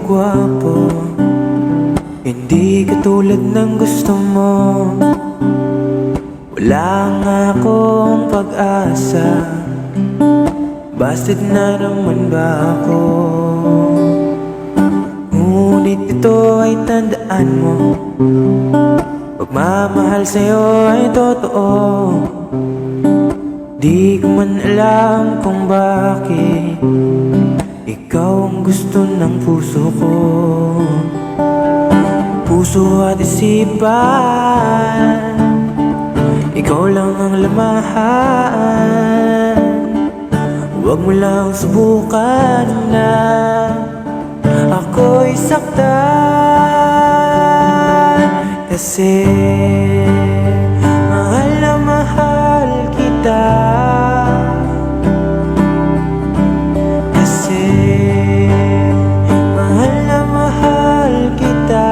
gwapo, hindi katulad ng gusto mo. Wala nga akong pag-asa, bastard na naman ba ako? Ngunit ito ay tandaan mo, pagmamahal sa'yo ay totoo. Di ko man alam kung bakit ikaw ang gusto ng puso ko. Puso at isipan, ikaw lang ang lamahan. Huwag mo lang subukan na ako'y saktan. Kasi mahal na mahal kita. Kasi mahal na mahal kita.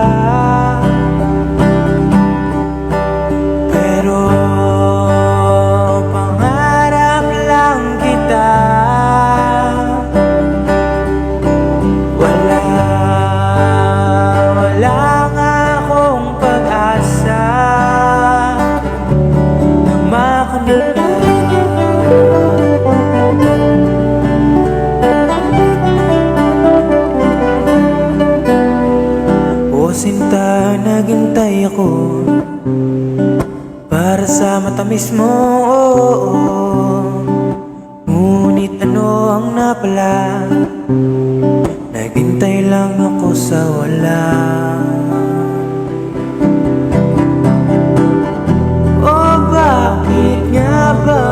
Pero pangarap lang kita. Wala nga akong pag-asa na makamit. O sinta, naghintay ako para sa matamis mo. Ngunit ano ang napala, naghintay lang ako sa wala. O bakit nga ba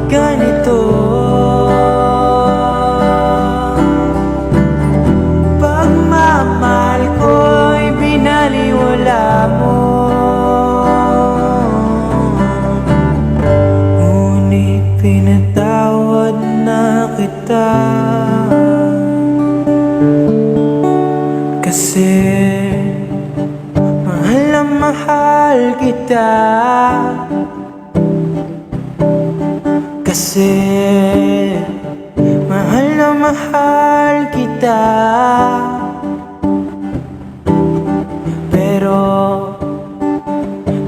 ganito? Pagmamahal ko'y binaliwala mo. Ngunit pinatawad na kita. Kasi mahal na mahal kita. Kasi mahal na mahal kita. Pero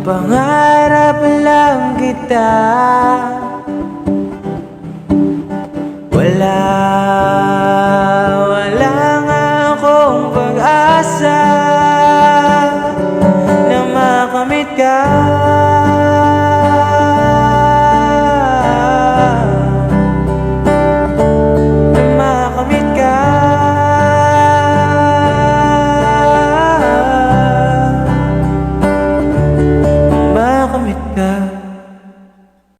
pangarap lang kita.